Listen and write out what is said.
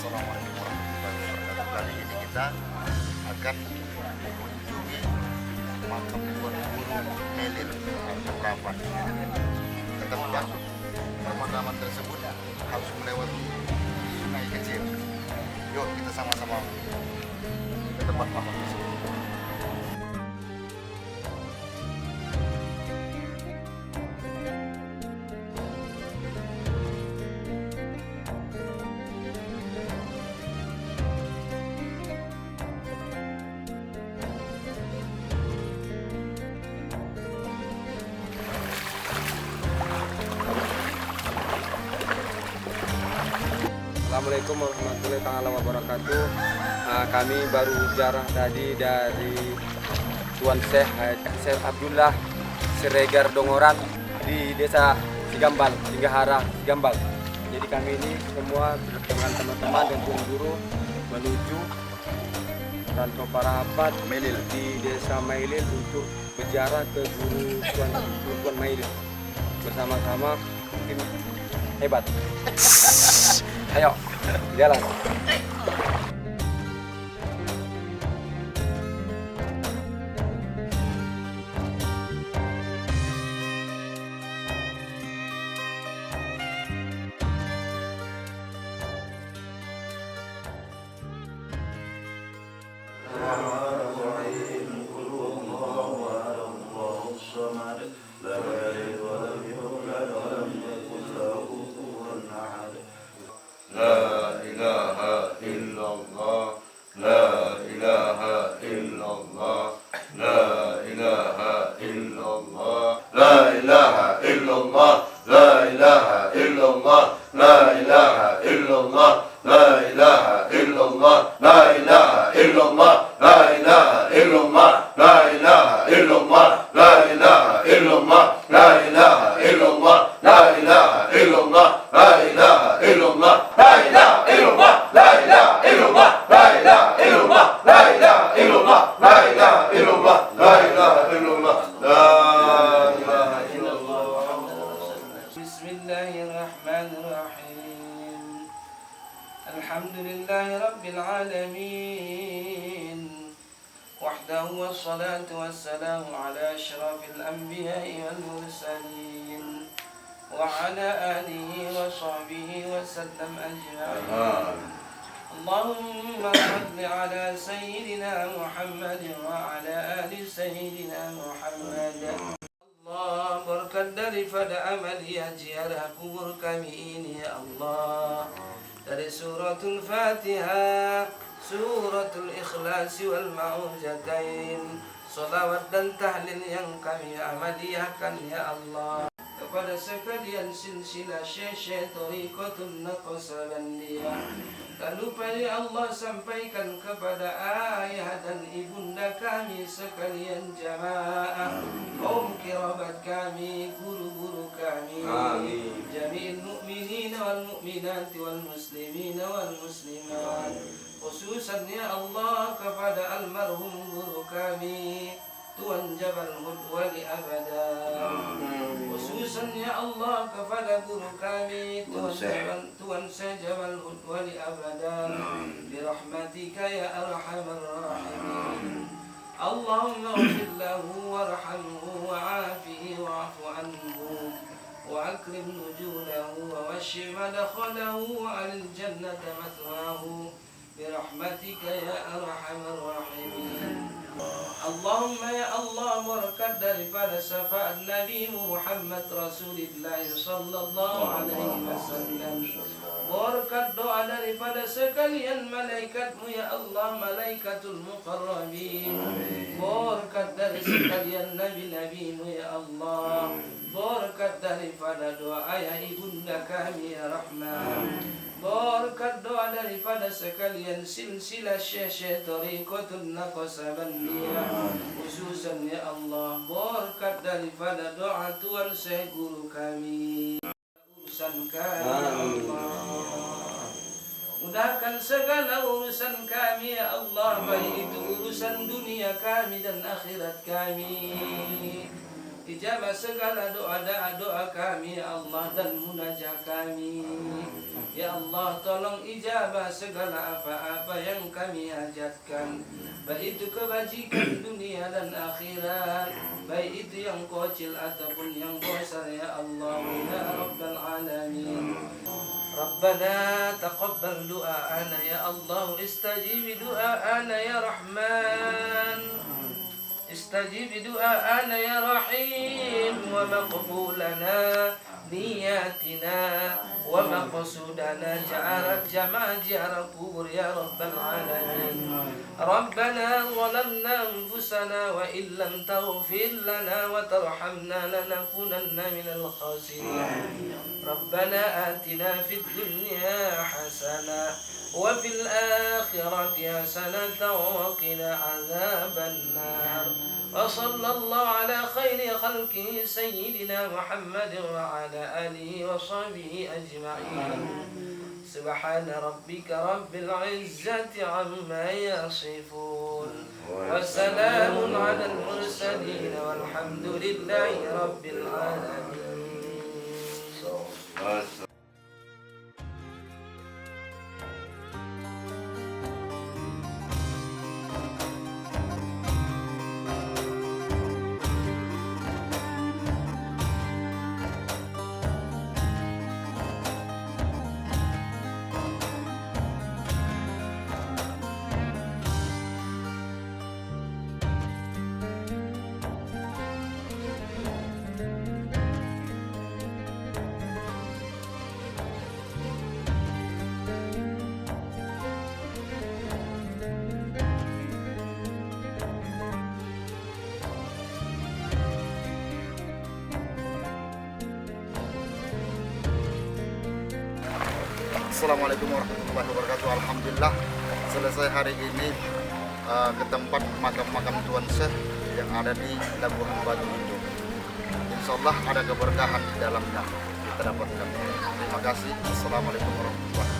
Assalamualaikum warahmatullahi wabarakatuh. Kali ini kita akan mengunjungi makam Tuan Guru Melil atau Rapat. Ketentuan pemakaman tersebut harus melewati sungai kecil. Yuk kita sama-sama ke tempat makam tersebut. Assalamualaikum warahmatullahi wabarakatuh. Kami baru ziarah tadi dari Tuan Syekh Abdullah Siregar Dongoran di desa Sigambal, Singgahara Sigambal. Jadi kami ini semua dengan teman-teman dan Tuan Guru menuju Rantau Parapat Melil di desa Mailil untuk berziarah ke Guru Tuan Mailil. Bersama-sama tim hebat. Ayo, jalan. Bismillahirrahmanirrahim. Alhamdulillahi rabbil alamin. Wahdahu wassalatu wassalamu ala asyrafil anbiya'i wal mursalin wa ala alihi wa sahbihi wa sallam ajma'in. Allahumma salli ala sayyidina Muhammad wa ala ali sayyidina Muhammad. Allah, berkat daripada amaliyah ziarah kubur kami ini ya Allah, dari suratul Fatihah, suratul Ikhlas wal Ma'uzatain, salawat dan tahlil yang kami amaliyahkan ya Allah kepada sekalian silsilah syekh Thariqatul Naqsabandiyah. Tak lupa ya Allah sampaikan kepada ayah dan ibunda kami sekalian jamaah, kaum kerabat kami, guru-guru kami, jami'il mu'minin wal mu'minat wal muslimin wal muslimat, khususan ya Allah kepada almarhum guru kami Tuan Jabal Mudwali Abada, khususan ya Allah kepada guru kami Tuan Syekh Jabal Mudwali Abada, birahmatika ya arhamar rahimin. Allahumma ighfir lahu warhamhu wa'afihi wa'fu anhu wa akrim nujulahu wa washfi madkhalahu wa alil jannati mathwahu birahmatika ya arhamar rahimin. Allahumma ya Allah, berkat daripada syafaat Nabi Muhammad Rasulullah sallallahu alaihi wasallam, berkat doa daripada sekalian malaikatmu ya Allah, malaikatul muqarrabin, berkat dari sekalian nabi-nabimu ya Allah, berkat daripada doa ayah ibunda kami ya Rahman, berkat doa daripada sekalian silsilah syekh Thariqatul Naqsabandiyah, khususan ya Allah, berkat daripada doa Tuan Syekh guru kami, urusan kami ya Allah, mudahkan segala urusan kami ya Allah, baik itu urusan dunia kami dan akhirat kami. Ijabah segala doa kami ya Allah dan munajah kami. Ya Allah, tolong ijabah segala apa-apa yang kami hajatkan, baik itu kebajikan dunia dan akhirat, baik itu yang kecil ataupun yang besar, ya Allah ya Rabbal Alamin. Rabbana taqabbal du'aana ya Allah, istajib du'aana ya Rahman, istajib du'aana ya Rahim, wa maqbulana niyatina wa maqsudana jama'a ji'ara kubur ya Rabbal Alamin. Rabbana zalamna anfusana wa illam taghfir lana wa tarhamna lanakunanna minal khasirin. Rabbana atina fid dunya hasanah wa fil akhirati hasanatan wa qina adzaban nar. وصلى الله على خير خلقه سيدنا محمد وعلى آله وصحبه أجمعين. سبحان ربك رب العزة عما يصفون وسلام على المرسلين والحمد لله رب العالمين. Assalamualaikum warahmatullahi wabarakatuh. Alhamdulillah selesai hari ini ke tempat makam Tuan Syekh yang ada di Labuhan Batu Ijo. Insyaallah ada keberkahan di dalamnya kita dapatkan. Terima kasih. Assalamualaikum warahmatullahi wabarakatuh.